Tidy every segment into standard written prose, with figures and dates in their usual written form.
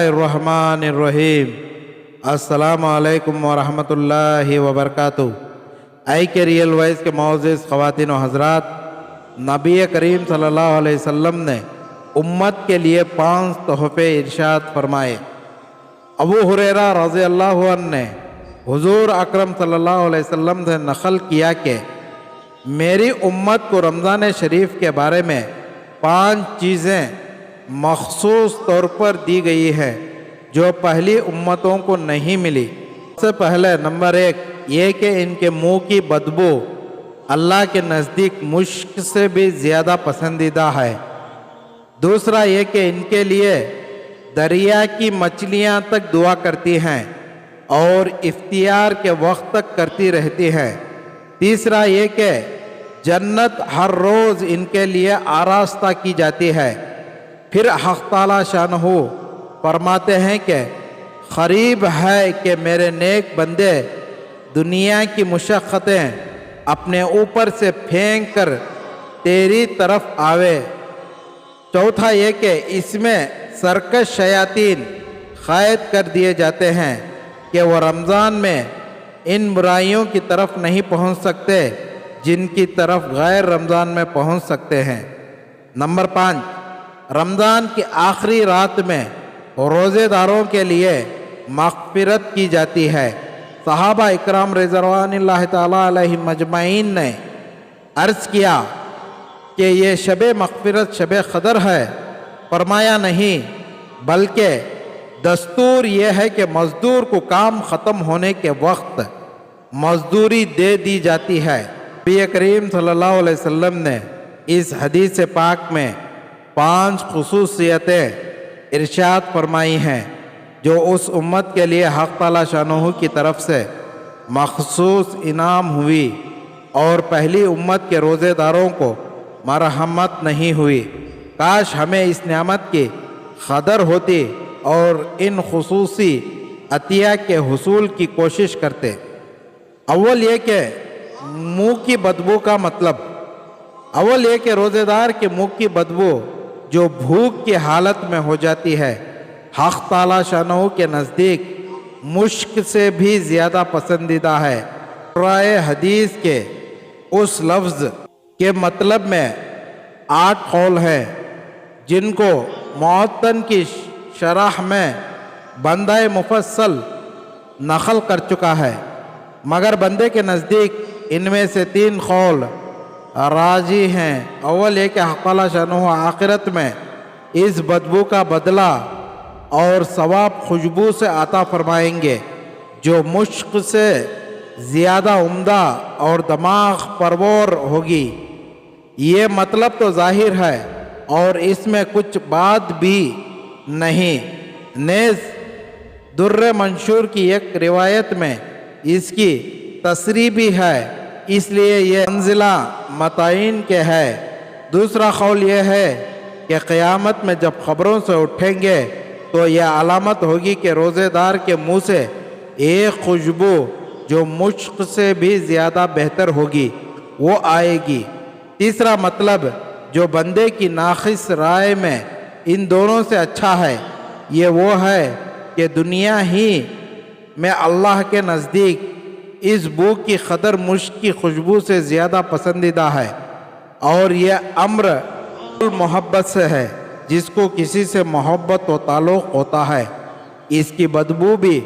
الرحمن الرحیم۔ السلام علیکم ورحمۃ اللہ وبرکاتہ۔ آئی کے ریئل وائس کے معزز خواتین و حضرات، نبی کریم صلی اللہ علیہ وسلم نے امت کے لیے 5 تحفے ارشاد فرمائے۔ ابو ہریرہ رضی اللہ عنہ نے حضور اکرم صلی اللہ علیہ وسلم سے نقل کیا کہ میری امت کو رمضان شریف کے بارے میں 5 چیزیں مخصوص طور پر دی گئی ہیں جو پہلی امتوں کو نہیں ملی۔ سب سے پہلے نمبر 1 یہ کہ ان کے منہ کی بدبو اللہ کے نزدیک مشک سے بھی زیادہ پسندیدہ ہے۔ دوسرا یہ کہ ان کے لیے دریا کی مچھلیاں تک دعا کرتی ہیں اور افطار کے وقت تک کرتی رہتی ہیں۔ تیسرا یہ کہ جنت ہر روز ان کے لیے آراستہ کی جاتی ہے۔ پھر حق تعالی شانہ فرماتے ہیں کہ قریب ہے کہ میرے نیک بندے دنیا کی مشقتیں اپنے اوپر سے پھینک کر تیری طرف آوے۔ چوتھا یہ کہ اس میں سرکش شیاطین قید کر دیے جاتے ہیں کہ وہ رمضان میں ان برائیوں کی طرف نہیں پہنچ سکتے جن کی طرف غیر رمضان میں پہنچ سکتے ہیں۔ نمبر 5 رمضان کی آخری رات میں روزے داروں کے لیے مغفرت کی جاتی ہے۔ صحابہ اکرام رضوان اللہ تعالی علیہم اجمعین نے عرض کیا کہ یہ شب مغفرت شب قدر ہے؟ فرمایا نہیں، بلکہ دستور یہ ہے کہ مزدور کو کام ختم ہونے کے وقت مزدوری دے دی جاتی ہے۔ نبی کریم صلی اللہ علیہ وسلم نے اس حدیث پاک میں 5 خصوصیتیں ارشاد فرمائی ہیں جو اس امت کے لیے حق تعالی شانہ کی طرف سے مخصوص انعام ہوئی، اور پہلی امت کے روزے داروں کو مرحمت نہیں ہوئی۔ کاش ہمیں اس نعمت کی قدر ہوتی اور ان خصوصی عطیہ کے حصول کی کوشش کرتے۔ اول یہ کہ منہ کی بدبو کا مطلب، اول یہ کہ روزے دار کے منہ کی بدبو جو بھوک کی حالت میں ہو جاتی ہے حق تعالی شانہ کے نزدیک مشک سے بھی زیادہ پسندیدہ ہے۔ رائے حدیث کے اس لفظ کے مطلب میں 8 قول ہیں جن کو معتن کی شرح میں بندہ مفصل نقل کر چکا ہے، مگر بندے کے نزدیک ان میں سے 3 قول راجی ہیں۔ اول یہ کہ حق تعالی شانہ آخرت میں اس بدبو کا بدلہ اور ثواب خوشبو سے عطا فرمائیں گے جو مشک سے زیادہ عمدہ اور دماغ پرور ہوگی۔ یہ مطلب تو ظاہر ہے اور اس میں کچھ بات بھی نہیں۔ نیز در منشور کی ایک روایت میں اس کی تصریح بھی ہے، اس لیے یہ منزلہ متعین کے ہے۔ دوسرا قول یہ ہے کہ قیامت میں جب قبروں سے اٹھیں گے تو یہ علامت ہوگی کہ روزے دار کے منہ سے ایک خوشبو جو مشک سے بھی زیادہ بہتر ہوگی وہ آئے گی۔ تیسرا مطلب جو بندے کی ناقص رائے میں ان دونوں سے اچھا ہے یہ وہ ہے کہ دنیا ہی میں اللہ کے نزدیک اس بو کی قدر مشک کی خوشبو سے زیادہ پسندیدہ ہے، اور یہ امر محبت سے ہے۔ جس کو کسی سے محبت و تعلق ہوتا ہے اس کی بدبو بھی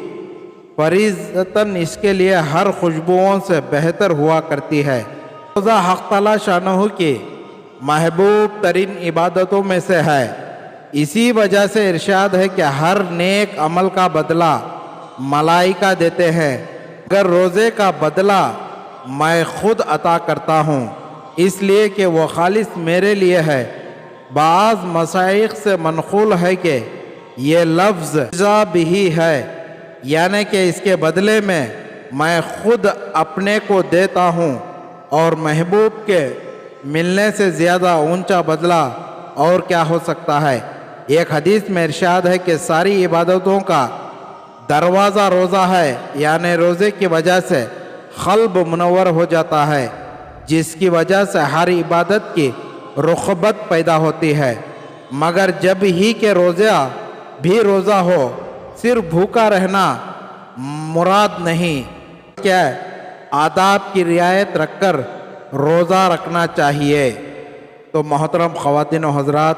فریضتاً اس کے لیے ہر خوشبوؤں سے بہتر ہوا کرتی ہے۔ روزہ حق تعالی شانہ کی محبوب ترین عبادتوں میں سے ہے، اسی وجہ سے ارشاد ہے کہ ہر نیک عمل کا بدلہ ملائکہ دیتے ہیں، اگر روزے کا بدلہ میں خود عطا کرتا ہوں، اس لیے کہ وہ خالص میرے لیے ہے۔ بعض مشائخ سے منقول ہے کہ یہ لفظ جزا بھی ہے، یعنی کہ اس کے بدلے میں خود اپنے کو دیتا ہوں، اور محبوب کے ملنے سے زیادہ اونچا بدلہ اور کیا ہو سکتا ہے۔ ایک حدیث میں ارشاد ہے کہ ساری عبادتوں کا دروازہ روزہ ہے، یعنی روزے کی وجہ سے قلب منور ہو جاتا ہے، جس کی وجہ سے ہر عبادت کی رغبت پیدا ہوتی ہے، مگر جب ہی کہ روزہ بھی روزہ ہو، صرف بھوکا رہنا مراد نہیں، کیا ہے آداب کی رعایت رکھ کر روزہ رکھنا چاہیے۔ تو محترم خواتین و حضرات،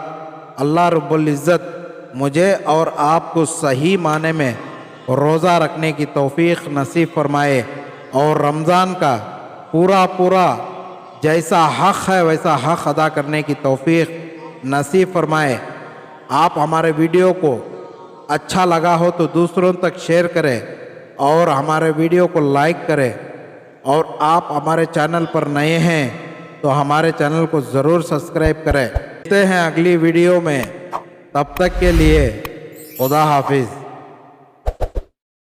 اللہ رب العزت مجھے اور آپ کو صحیح معنی میں روزہ رکھنے کی توفیق نصیب فرمائے، اور رمضان کا پورا جیسا حق ہے ویسا حق ادا کرنے کی توفیق نصیب فرمائے۔ آپ ہمارے ویڈیو کو اچھا لگا ہو تو دوسروں تک شیئر کریں، اور ہمارے ویڈیو کو لائک کریں، اور آپ ہمارے چینل پر نئے ہیں تو ہمارے چینل کو ضرور سبسکرائب کریں۔ ملتے ہیں اگلی ویڈیو میں، تب تک کے لیے خدا حافظ۔